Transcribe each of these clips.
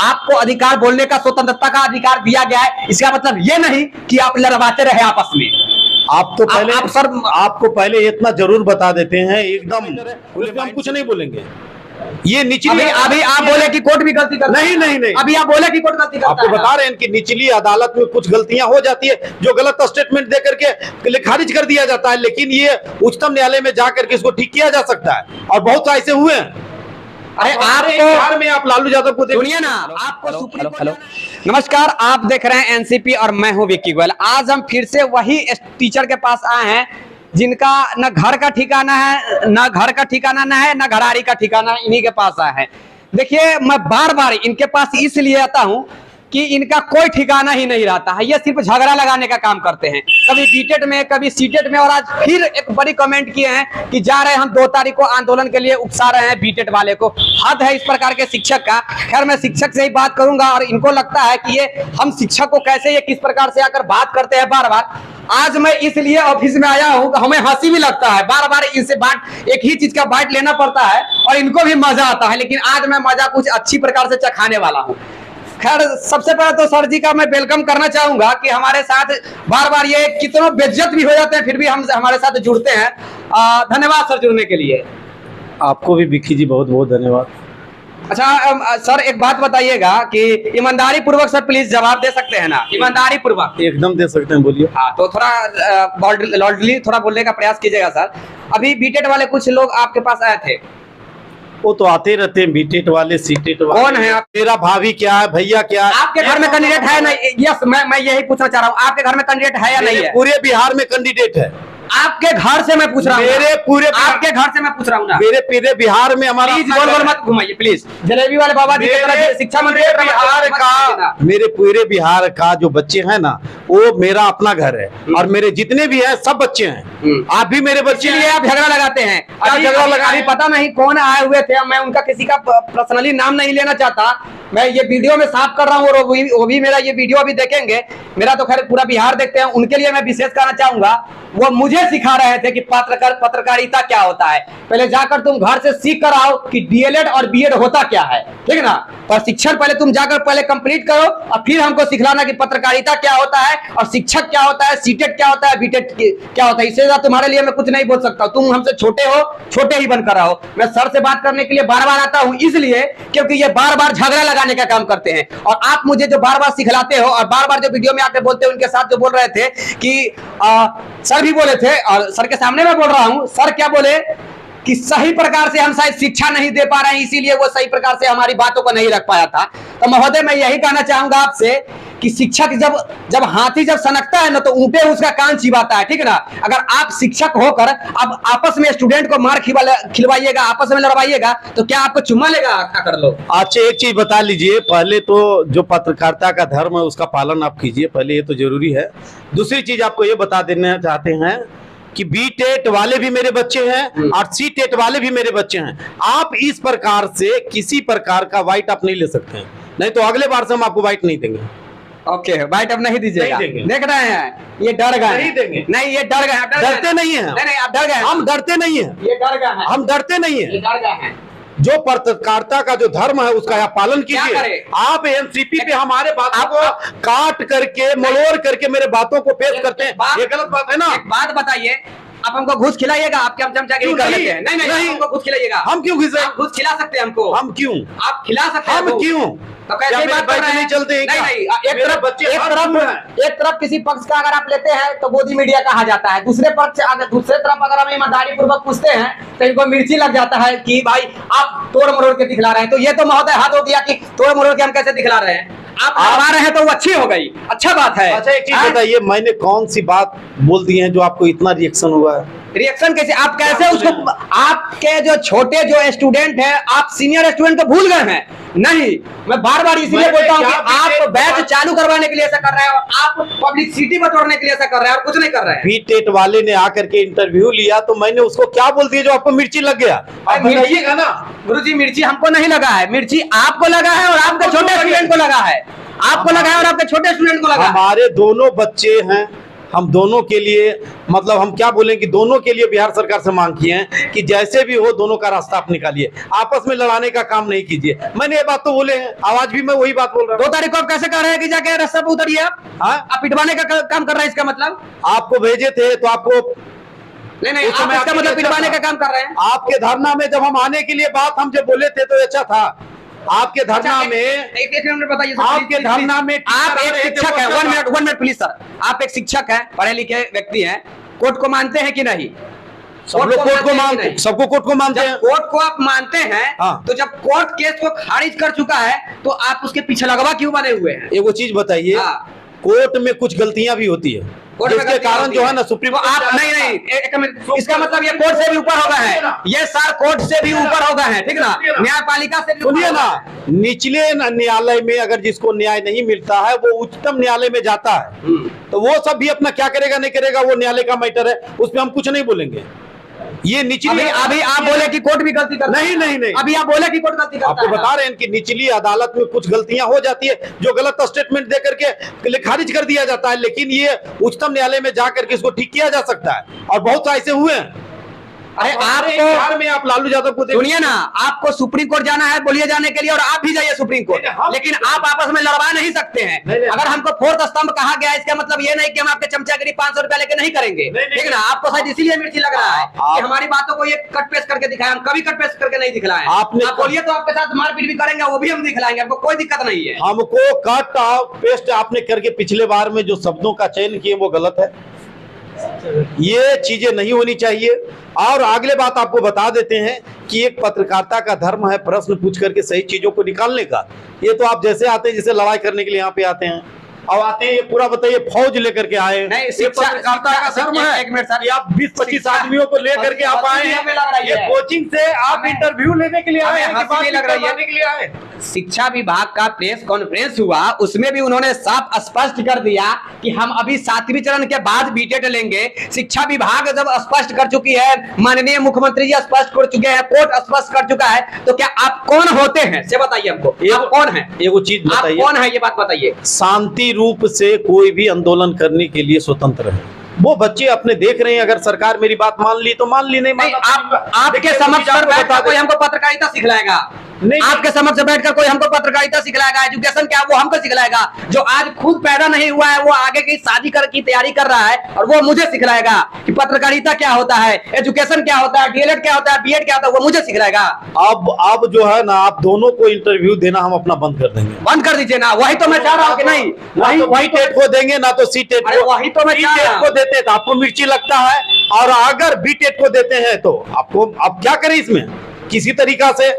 आपको अधिकार बोलने का, स्वतंत्रता का अधिकार दिया गया है। इसका मतलब ये नहीं कि आप लड़वाते रहे आपस में। आप तो पहले आप सर आपको पहले इतना जरूर बता देते हैं, एकदम हम कुछ नहीं बोलेंगे। ये निचली अभी आप बोले कि कोर्ट भी गलती करता है। नहीं अभी आप बोले कि कोर्ट गलती करता है। आपको बता रहे हैं कि निचली अदालत में कुछ गलतियां हो जाती है, जो गलत स्टेटमेंट दे करके खारिज कर दिया जाता है, लेकिन ये उच्चतम न्यायालय में जाकर के इसको ठीक किया जा सकता है, और बहुत ऐसे हुए हैं। अरे आपको बिहार में आप लालू यादव को सुनिए ना, आपको सुप्रीम कोर्ट। नमस्कार, आप देख रहे हैं एनसीपी और मैं हूं विक्की गोयल। आज हम फिर से वही टीचर के पास आए हैं जिनका न घर का ठिकाना है, न घर का ठिकाना न है, न घरारी का ठिकाना, इन्हीं के पास आए हैं। देखिए, मैं बार बार इनके पास इसलिए आता हूं कि इनका कोई ठिकाना ही नहीं रहता है। ये सिर्फ झगड़ा लगाने का काम करते हैं, कभी बीटेट में, कभी सीटेट में, और आज फिर एक बड़ी कमेंट किए हैं कि जा रहे हैं हम 2 तारीख को आंदोलन के लिए, उकसा रहे हैं बीटेट वाले को। हद है इस प्रकार के शिक्षक का। खैर, मैं शिक्षक से ही बात करूंगा, और इनको लगता है कि ये हम शिक्षक को कैसे, ये किस प्रकार से आकर बात करते हैं बार बार। आज मैं इसलिए ऑफिस में आया हूं, हमें हंसी भी लगता है, बार बार इनसे बात, एक ही चीज का बाइट लेना पड़ता है और इनको भी मजा आता है, लेकिन आज मैं मजा कुछ अच्छी प्रकार से चखाने वाला हूं। खैर, सबसे पहले तो सर जी का मैं वेलकम करना चाहूंगा कि हमारे साथ बार बार ये कितनों बेइज्जत भी हो जाते हैं, फिर भी हम हमारे साथ जुड़ते हैं। धन्यवाद सर जुड़ने के लिए। आपको भी विक्की जी बहुत बहुत धन्यवाद। अच्छा सर, एक बात बताइएगा कि ईमानदारी पूर्वक सर प्लीज जवाब दे सकते हैं ना? ईमानदारी पूर्वक एकदम दे सकते हैं, बोलिए। हाँ, तो थोड़ा लॉल्डली थोड़ा बोलने का प्रयास कीजिएगा सर। अभी बीटेट वाले कुछ लोग आपके पास आए थे। वो तो आते रहते हैं, बीटेट वाले, सीटेट वाले। कौन है आप? मेरा भाभी क्या है, भैया क्या है? आपके घर में कैंडिडेट है? नहीं, यस, मैं यही पूछना चाह रहा हूँ, आपके घर में कैंडिडेट है या नहीं है? पूरे बिहार में कैंडिडेट है। आपके घर से मैं पूछ रहा हूँ, मेरे पूरे आपके घर से मैं पूछ रहा हूँ ना। मेरे पूरे बिहार में हमारा, प्लीज गोल गोल मत घुमाइए प्लीज। जलेबी वाले बाबा जी की तरह शिक्षा मंत्री बिहार का, मेरे पूरे बिहार का जो बच्चे हैं ना, वो मेरा अपना घर है, और मेरे जितने भी हैं सब बच्चे हैं। आप भी मेरे बच्चे हैं। आप झगड़ा लगाते हैं। झगड़ा लगा, अभी पता नहीं कौन आए हुए थे, मैं उनका किसी का पर्सनली नाम नहीं लेना चाहता। मैं ये वीडियो में साफ कर रहा हूँ, और वो भी मेरा ये वीडियो अभी देखेंगे। मेरा तो खैर पूरा बिहार देखते हैं, उनके लिए मैं विशेष कहना चाहूंगा। वो मुझे सिखा रहे थे कि पत्रकारिता क्या होता है। पहले जाकर तुम घर से सीख कर आओ कि डीएलएड और बीएड होता क्या है, ठीक है ना? प्रशिक्षण पहले तुम जाकर पहले कंप्लीट करो, और फिर हमको सिखलाना कि पत्रकारिता क्या होता है, और शिक्षक क्या होता है, सीटेट क्या होता है, बीटेट क्या होता है। इससे ज्यादा तुम्हारे लिए मैं कुछ नहीं बोल सकता। तुम हमसे छोटे हो, छोटे ही बनकर रहो। मैं सर से बात करने के लिए बार बार आता हूँ, इसलिए क्योंकि ये बार बार झगड़ा लगाने का काम करते हैं, और आप मुझे जो बार बार सिखलाते हो, और बार बार जो वीडियो में आके बोलते हो, उनके साथ जो बोल रहे थे कि सर भी बोले थे, और सर के सामने मैं बोल रहा हूं, सर क्या बोले कि सही प्रकार से हम शायद शिक्षा नहीं दे पा रहे हैं, इसीलिए वो सही प्रकार से हमारी बातों को नहीं रख पाया था। तो महोदय, मैं यही कहना चाहूंगा आपसे कि शिक्षक जब हाथी जब सनकता है ना, तो ऊंटे उसका कान चिबाता है, ठीक है ना? अगर आप शिक्षक होकर अब आपस में स्टूडेंट को मार खिलवाइएगा, आपस में लड़वाइएगा, तो क्या आपको चुम्मा लेगा? कर लो। अच्छा, एक चीज बता लीजिए, पहले तो जो पत्रकारिता का धर्म है उसका पालन आप कीजिए, पहले ये तो जरूरी है। दूसरी चीज आपको ये बता देना चाहते हैं कि बीटेट वाले भी मेरे बच्चे हैं, और सीटेट वाले भी मेरे बच्चे हैं। आप इस प्रकार से किसी प्रकार का वाइट आप नहीं ले सकते हैं, नहीं तो अगले बार से हम आपको वाइट नहीं देंगे। ओके, वाइट अब नहीं दीजिएगा। देख रहे हैं, ये डर गए। नहीं देंगे। नहीं, ये डर गए। डरते नहीं है। नहीं, आप डर गए। हम डरते नहीं है, ये डर गए हैं। हम डरते नहीं है। डर गए हैं। जो पत्रकारिता का जो धर्म है उसका आप पालन कीजिए। आप एनसीपी पे हमारे बातों को काट करके, मलोड़ करके मेरे बातों को पेश करते हैं, ये गलत बात है ना? एक बात बताइए, आप हमको घूस खिलाइएगा? आपके हम चमचागिरी कर लेते हैं। नहीं, हमको घूस खिलाइएगा। हम क्यों घूस खिला सकते हैं हमको? हम क्यों? आप खिला सकते हैं? हम क्यों? तो कैसे बात कर रहे हैं? नहीं चलते हैं? नहीं, एक तरफ किसी पक्ष का अगर आप लेते हैं तो मोदी मीडिया कहा जाता है, दूसरे तरफ अगर हम ईमानदारी पूर्वक पूछते हैं तो इनको मिर्ची लग जाता है कि भाई आप तोड़ मरोड़ के दिखला रहे हैं। तो ये तो महोदय हाथ हो गया कि तोड़ मरोड़ के हम कैसे दिखला रहे हैं। आप आ रहे हैं तो वो अच्छी हो गई, अच्छा बात है। अच्छा, एक चीज बताइए, मैंने कौन सी बात बोल दी है जो आपको इतना रिएक्शन हुआ है? रिएक्शन कैसे? आप कैसे उसको, आपके जो छोटे जो स्टूडेंट हैं, आप सीनियर स्टूडेंट को भूल गए हैं? नहीं, मैं बार बार इसलिए बोलता हूँ कि आप बैच चालू करवाने के लिए ऐसा कर रहे हैं, और आप पब्लिसिटी बटोरने के लिए ऐसा कर रहे हैं, और कुछ नहीं कर रहे हैं। बीटेट वाले ने आकर के इंटरव्यू लिया, तो मैंने उसको क्या बोल दिया जो आपको मिर्ची लग गया? मिर्ची का ना गुरुजी, मिर्ची हमको नहीं लगा है, मिर्ची आपको लगा है, और आपके छोटे स्टूडेंट को लगा है। आपको लगा है और आपके छोटे स्टूडेंट को लगा। हमारे दोनों बच्चे हैं, हम दोनों के लिए, मतलब हम क्या बोलें कि दोनों के लिए बिहार सरकार से मांग किए हैं कि जैसे भी हो दोनों का रास्ता आप निकालिए, आपस में लड़ाने का काम नहीं कीजिए। मैंने ये बात तो बोले हैं, आज भी मैं वही बात बोल रहा हूँ। 2 तारीख को आप कैसे कह रहे हैं कि जाके रास्ते पे उतरिए आप पिटवाने का काम कर रहे हैं, इसका मतलब? आपको भेजे थे तो आपको नहीं नहीं, आप इसका मतलब पिटवाने का काम कर रहे हैं। आपके धरना में जब हम आने के लिए बात हम जब बोले थे तो अच्छा था। आपके धरना में एक मिनट बताइए, आपके धरना में आप एक शिक्षक है, 1 मिनट प्लीज सर, आप एक शिक्षक है, पढ़े लिखे व्यक्ति हैं, कोर्ट को मानते हैं कि नहीं? सब लोग कोर्ट को मानते हैं, सबको कोर्ट को मानते हैं। कोर्ट को आप मानते हैं, तो जब कोर्ट केस को खारिज कर चुका है तो आप उसके पीछे लगवा क्यों बने हुए हैं? एक वो चीज बताइए, कोर्ट में कुछ गलतियां भी होती है जिसके कारण जो है ना सुप्रीम कोर्ट आप नहीं एक मिनट, इसका मतलब ये कोर्ट से भी ऊपर हो गए हैं, ये सर कोर्ट से भी ऊपर हो गए हैं, ठीक ना? न्यायपालिका से भी सुनिए ना, निचले न्यायालय में अगर जिसको न्याय नहीं मिलता है वो उच्चतम न्यायालय में जाता है, तो वो सब भी अपना क्या करेगा नहीं करेगा वो न्यायालय का मैटर है, उसमें हम कुछ नहीं बोलेंगे। ये निचली अभी आप बोले कि कोर्ट भी गलती करता है। नहीं, अभी आप बोले कि कोर्ट गलती करता है। आपको बता रहे हैं कि निचली अदालत में कुछ गलतियां हो जाती है जो गलत स्टेटमेंट दे करके खारिज कर दिया जाता है, लेकिन ये उच्चतम न्यायालय में जाकर के इसको ठीक किया जा सकता है और बहुत ऐसे हुए हैं। अरे आपको में आप लालू यादव को सुनिए ना, आपको सुप्रीम कोर्ट जाना है, बोलिए जाने के लिए, और आप भी जाइए सुप्रीम कोर्ट, लेकिन आप आपस में लड़वा नहीं सकते हैं। अगर हमको 4th स्तंभ कहा गया, इसका मतलब ये नहीं कि हम आपके चमचागिरी 500 रुपया लेके नहीं करेंगे, ठीक है ना? आपको शायद इसीलिए मिर्ची लग रहा है कि हमारी बातों को ये कट पेस्ट करके दिखाया। हम कभी कट पेस्ट करके नहीं दिखलाए। आप बोलिए तो आपके साथ मारपीट भी करेंगे, वो भी हम दिखलाएंगे, हमको कोई दिक्कत नहीं है। हमको कट पेस्ट आपने करके पिछले बार में जो शब्दों का चयन किए वो गलत है, ये चीजें नहीं होनी चाहिए। और अगले बात आपको बता देते हैं कि एक पत्रकारिता का धर्म है प्रश्न पूछ करके सही चीजों को निकालने का। ये तो आप जैसे आते हैं जैसे लड़ाई करने के लिए यहाँ पे आते हैं, अब आते हैं ये पूरा बताइए फौज लेकर के आए, नहीं पत्रकारिता का धर्म है। एक मिनट सर, आप 20-25 आदमियों को लेकर के आप आए हैं, ये कोचिंग से आप इंटरव्यू लेने के लिए आए हैं कि बात करने के लिए आए? शिक्षा विभाग का प्रेस कॉन्फ्रेंस हुआ, उसमें भी उन्होंने साफ स्पष्ट कर दिया कि हम अभी 7वीं चरण के बाद बीटेट लेंगे। शिक्षा विभाग जब स्पष्ट कर चुकी है, माननीय मुख्यमंत्री जी स्पष्ट कर चुके हैं, कोर्ट स्पष्ट कर चुका है, तो क्या आप कौन होते हैं से बताइए हमको, आप कौन है? ये वो चीज बताइए, आप कौन है ये बात बताइए। शांति रूप से कोई भी आंदोलन करने के लिए स्वतंत्र है। वो बच्चे अपने देख रहे हैं, अगर सरकार मेरी बात मान ली तो मान ली, नहीं आपके समक्ष पर बैठकर कोई हमको पत्रकारिता सिखलाएगा? नहीं, आपके समक्ष बैठकर कोई हमको पत्रकारिता सिखलाएगा? एजुकेशन क्या वो हमको सिखलाएगा? जो आज खुद पैदा नहीं हुआ है, वो आगे की शादी की तैयारी कर रहा है और वो मुझे सिखलाएगा कि पत्रकारिता क्या होता है, एजुकेशन क्या होता है, डीएलएड क्या होता है, बीएड क्या होता है, वो मुझे सिखलाएगा। अब जो है ना, आप दोनों को इंटरव्यू देना हम अपना बंद कर देंगे। बंद कर दीजिए ना, वही तो मैं चाह रहा हूँ कि नहीं, वही टेट को देंगे ना तो सी टेट को। वही तो मैं चाह रहा हूं। को देते तो आपको मिर्ची लगता है, और अगर बी टेट को देते हैं तो आपको, अब क्या करें इसमें? किसी तरीका से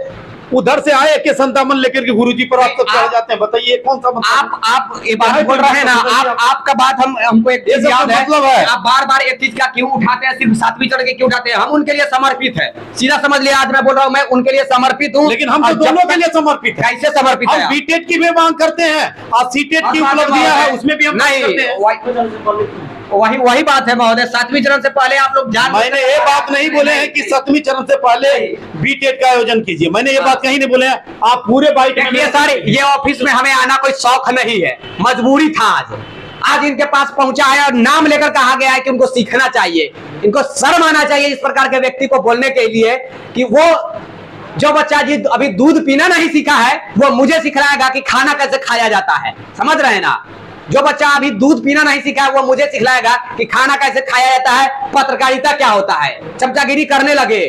उधर से आए के संतामन लेकर के गुरुजी पर आप सब चढ़ जाते हैं, बताइए कौन सा मतलब? आप ये बात बोल रहे हैं ना, आपका बात हमको एक चीज याद है, मतलब है आप बार-बार एक चीज का क्यों उठाते हैं, सिर्फ 7वीं चरण के क्यों उठाते हैं? हम उनके लिए समर्पित है, सीधा समझ लिया। आज मैं बोल रहा हूँ, मैं उनके लिए समर्पित हूँ, लेकिन हम तो दोनों के लिए समर्पित है। कैसे समर्पित है? हम बीटेट की भी मांग करते हैं और सीटेट की उपलब्धियां है उसमें भी हम नहीं करते हैं। वही बात है महोदय, 7वीं चरण से पहले आप लोग जान, मैंने ये बात नहीं बोले हैं कि 7वीं चरण से पहले बीटेट का आयोजन कीजिए, मैंने ये बात कहीं नहीं बोले हैं। आप पूरे बाइट देखिए सर, ये ऑफिस में हमें आना कोई शौक नहीं है, मजबूरी था। आज इनके पास पहुंचा है और नाम लेकर कहा गया है कि उनको सीखना चाहिए, इनको शर्म आना चाहिए इस प्रकार के व्यक्ति को बोलने के लिए कि वो जो बच्चा जी अभी दूध पीना नहीं सीखा है वो मुझे सिखलाएगा कि खाना कैसे खाया जाता है। समझ रहे हैं ना? जो बच्चा अभी दूध पीना नहीं सीखा है वो मुझे सिखलाएगा कि खाना कैसे खाया जाता है, पत्रकारिता क्या होता है। चमचागिरी करने लगे,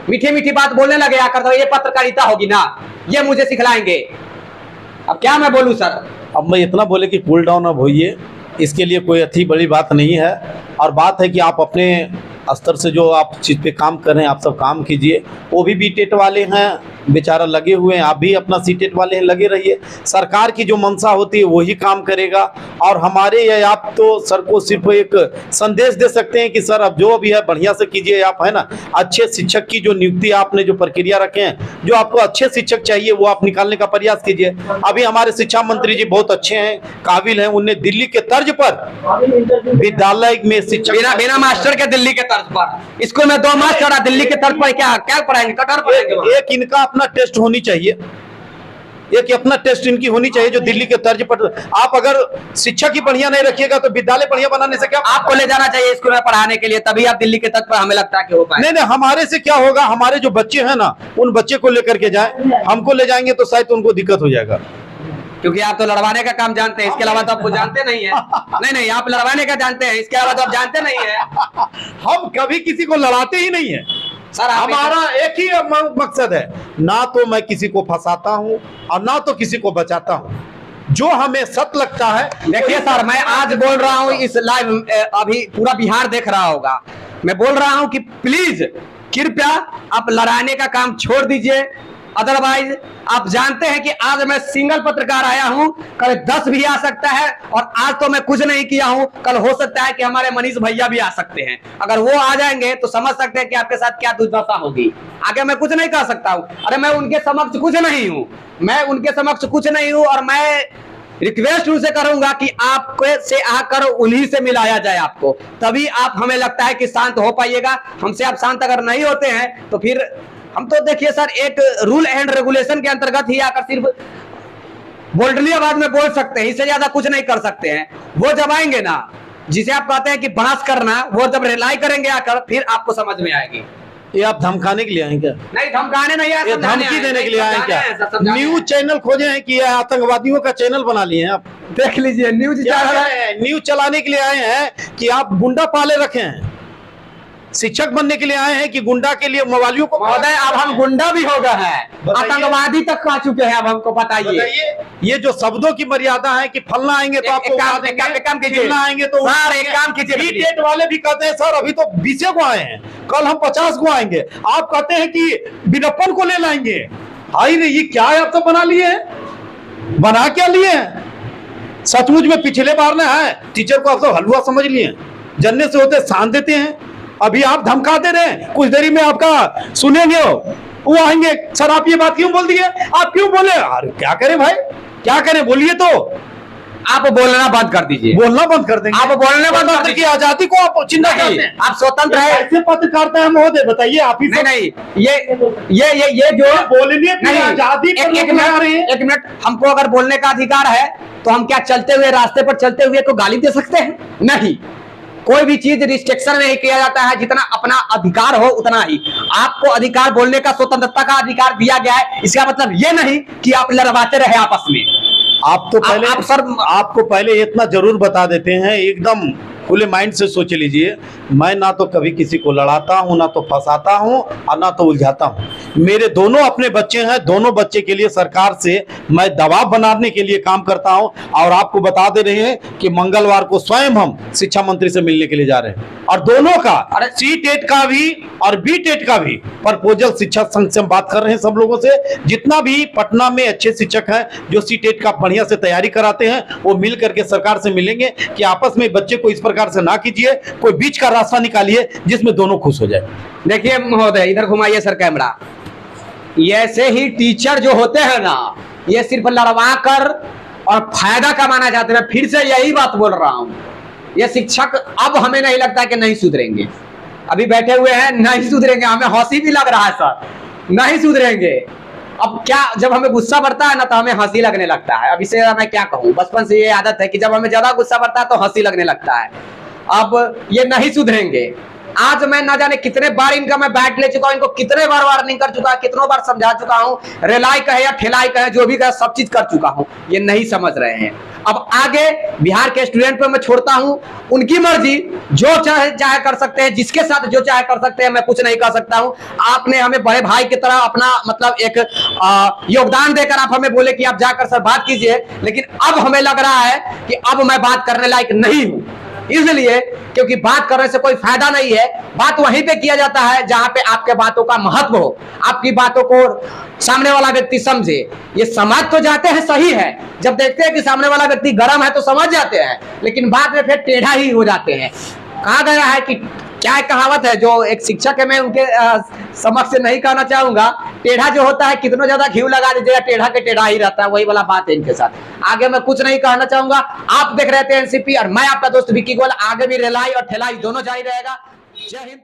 मीठी मीठी बात बोलने लगे आकर, तो ये पत्रकारिता होगी ना, ये मुझे सिखलाएंगे। अब क्या मैं बोलूं सर? अब मैं इतना बोले कि कूल डाउन अब होइए, इसके लिए कोई अच्छी बड़ी बात नहीं है। और बात है कि आप अपने स्तर से जो आप चीज़ पे काम कर रहे हैं आप सब काम कीजिए। वो भी बीटेट वाले हैं बेचारा लगे हुए हैं, आप भी अपना सीटेट वाले हैं लगे रहिए। सरकार की जो मंशा होती है वही काम करेगा। और हमारे या आप तो सर को सिर्फ एक संदेश दे सकते हैं कि सर अब जो भी है बढ़िया से कीजिए आप, है ना। अच्छे शिक्षक की जो नियुक्ति आपने जो प्रक्रिया रखे हैं, जो आपको अच्छे शिक्षक चाहिए वो आप निकालने का प्रयास कीजिए। अभी हमारे शिक्षा मंत्री जी बहुत अच्छे हैं, काबिल हैं, उन्हें दिल्ली के तर्ज पर विद्यालय में शिक्षक बिना मास्टर के दिल्ली के तर्ज पर स्कूल में 2 मास्टर दिल्ली के तर्ज पर क्या क्या पढ़ाएंगे? कटर पढ़ाएंगे। एक इनका अपना टेस्ट होनी चाहिए, एक अपना टेस्ट इनकी होनी चाहिए जो दिल्ली के तर्ज पर। आप अगर शिक्षा की बढ़िया नहीं रखिएगा तो विद्यालय बढ़िया बनाने से क्या? आपको ले जाना चाहिए स्कूल में पढ़ाने के लिए, तभी आप दिल्ली के तट पर हमें लगता है कि हो पाए। नहीं नहीं, हमारे से क्या होगा? हमारे जो बच्चे हैं ना, उन बच्चे को लेकर के जाए, हमको ले जाएंगे तो शायद उनको दिक्कत हो जाएगा, क्योंकि आप तो लड़वाने का काम जानते हैं, इसके अलावा तो आप कुछ जानते नहीं है। नहीं नहीं, आप लड़वाने का जानते हैं, इसके अलावा तो आप जानते नहीं है। हम कभी किसी को लड़ाते ही नहीं है सर। हमारा एक ही मकसद है, ना तो मैं किसी को फंसाता हूँ और ना तो किसी को बचाता हूँ, जो हमें सत्य लगता है। देखिए सर, मैं आज बोल रहा हूँ इस लाइव, अभी पूरा बिहार देख रहा होगा, मैं बोल रहा हूँ कि प्लीज कृपया आप लड़ाने का काम छोड़ दीजिए। अदरवाइज आप जानते हैं कि आज मैं सिंगल पत्रकार आया हूं, कल 10 भी आ सकता है, और आज तो मैं कुछ नहीं किया हूं, कल हो सकता है कि हमारे मनीष भैया भी आ सकते हैं। अगर वो आ जाएंगे तो समझ सकते हैं कि आपके साथ क्या दुर्दशा होगी। आगे मैं कुछ नहीं कर सकता हूं। अरे मैं उनके समक्ष कुछ नहीं हूं, मैं उनके समक्ष कुछ नहीं हूं, और मैं रिक्वेस्ट उनसे करूंगा कि आपको से आकर उन्हीं से मिलाया जाए आपको, तभी आप, हमें लगता है कि शांत हो पाइएगा। हमसे आप शांत अगर नहीं होते हैं तो फिर हम तो देखिए सर, एक रूल एंड रेगुलेशन के अंतर्गत ही आकर सिर्फ बोल्डली आवाज में बोल सकते हैं, इससे ज्यादा कुछ नहीं कर सकते हैं। वो जब आएंगे ना, जिसे आप कहते हैं कि बहस करना, वो जब रिलाई करेंगे आकर, फिर आपको समझ में आएगी। ये आप धमकाने के लिए आए क्या? नहीं, धमकाने नहीं आए, धमकी देने के लिए आए क्या? न्यूज चैनल खोजे हैं कि आतंकवादियों का चैनल बना लिए हैं आप? देख लीजिए, न्यूज चलाने के लिए आए हैं कि आप गुंडा पाले रखे हैं? शिक्षक बनने के लिए आए हैं कि गुंडा के लिए मवालियों को? महोदय, अब हम गुंडा भी हो गए हैं, आतंकवादी तक खा चुके हैं। अब हमको बताइए, ये जो शब्दों की मर्यादा है कि फलना आएंगे तो आपको काम कीजिए, आएंगे तो सर एक काम कीजिए। बीटेट वाले भी कहते हैं सर अभी तो 20 को आए हैं, कल हम 50 को आएंगे। आप कहते हैं कि बिनप्पन को ले लाएंगे। हाई रे, ये क्या है? आप तो बना लिए हैं, बना क्या लिए हैं? सचमुच में पिछले बार ना है टीचर को आप तो हलवा समझ लिए, जन्ने से होते शान देते हैं। अभी आप धमका दे रहे हैं, कुछ देरी में आपका सुनेंगे वो आएंगे। सर आप ये बात क्यों बोल दिए? आप क्यों बोले? अरे क्या करें भाई, क्या करें? बोलिए तो। आप बोलना बंद कर दीजिए। बोलना बंद कर देंगे? आप बोलने बंद कर दीजिए। आजादी को आप चिंता करते हैं? आप स्वतंत्र है। ऐसे पत्रकारिता है महोदय, बताइए आप ही। नहीं, ये जो बोलिए, आजादी। एक मिनट, हमको अगर बोलने का अधिकार है तो हम क्या चलते हुए, रास्ते पर चलते हुए को गाली दे सकते हैं? नहीं, कोई भी चीज रिस्ट्रिक्शन नहीं किया जाता है, जितना अपना अधिकार हो उतना ही। आपको अधिकार, बोलने का, स्वतंत्रता का अधिकार दिया गया है। इसका मतलब ये नहीं कि आप लड़वाते रहे आपस में। आप तो पहले आपको पहले इतना जरूर बता देते हैं, एकदम खुले माइंड से सोच लीजिए, मैं ना तो कभी किसी को लड़ाता हूं, ना तो फंसाता हूं, और ना तो उलझाता हूं। मेरे दोनों अपने बच्चे हैं, दोनों बच्चे के लिए सरकार से मैं दबाव बनाने के लिए काम करता हूं। और आपको बता दे रहे हैं कि मंगलवार को स्वयं हम शिक्षा मंत्री से मिलने के लिए जा रहे हैं, और दोनों का, सी-टेट का भी और बी-टेट का भी प्रपोजल शिक्षा संघ से हम बात कर रहे हैं। सब लोगों से, जितना भी पटना में अच्छे शिक्षक हैं जो सी-टेट का बढ़िया से तैयारी कराते हैं, वो मिल करके सरकार से मिलेंगे कि आपस में बच्चे को इस प्रकार से ना कीजिए, कोई बीच का रास्ता निकालिए जिसमें दोनों खुश हो जाए। देखिए महोदय, इधर घुमाइए सर कैमरा। ऐसे ही टीचर जो होते हैं ना, ये सिर्फ लड़वा कर और फायदा कमाना चाहते हैं। फिर से यही बात बोल रहा हूं, ये शिक्षक अब हमें नहीं लगता कि नहीं सुधरेंगे। अभी बैठे हुए हैं, नहीं सुधरेंगे। हमें हंसी भी लग रहा है सर, नहीं सुधरेंगे। अब क्या, जब हमें गुस्सा बढ़ता है ना तो हमें हंसी लगने लगता है। अब इससे मैं क्या कहूँ, बचपन से ये आदत है कि जब हमें ज्यादा गुस्सा बढ़ता है तो हंसी लगने लगता है। अब ये नहीं सुधरेंगे। आज मैं ना जाने कितने बार इनका मैं बैठ ले चुका हूं, इनको कितने बार वार्निंग कर चुका, कितनों बार समझा चुका हूं, रेलाई कहे या ठेलाई कहे, जो भी कहे सब चीज कर चुका हूं। ये नहीं समझ रहे हैं। अब आगे बिहार के स्टूडेंट पे मैं छोड़ता हूं, उनकी मर्जी, जो चाहे कर सकते हैं, जिसके साथ जो चाहे कर सकते हैं, मैं कुछ नहीं कर सकता हूं। आपने हमें बड़े भाई की तरह अपना मतलब एक योगदान देकर आप हमें बोले कि आप जाकर सर बात कीजिए, लेकिन अब हमें लग रहा है कि अब मैं बात करने लायक नहीं हूं। इसलिए क्योंकि बात करने से कोई फायदा नहीं है। बात वहीं पे किया जाता है जहां पे आपके बातों का महत्व हो, आपकी बातों को सामने वाला व्यक्ति समझे। ये समझ तो जाते हैं, सही है, जब देखते हैं कि सामने वाला व्यक्ति गर्म है तो समझ जाते हैं, लेकिन बाद में फिर टेढ़ा ही हो जाते हैं। कहा गया है कि क्या एक कहावत है, जो एक शिक्षक है, मैं उनके समक्ष से नहीं कहना चाहूंगा, टेढ़ा जो होता है कितना ज्यादा घी लगा दीजिएगा टेढ़ा के टेढ़ा ही रहता है। वही वाला बात है इनके साथ। आगे मैं कुछ नहीं कहना चाहूंगा। आप देख रहे थे एनसीपी और मैं आपका दोस्त विक्की गोयल। आगे भी रेलाई और ठेलाई दोनों जारी रहेगा। जय हिंद।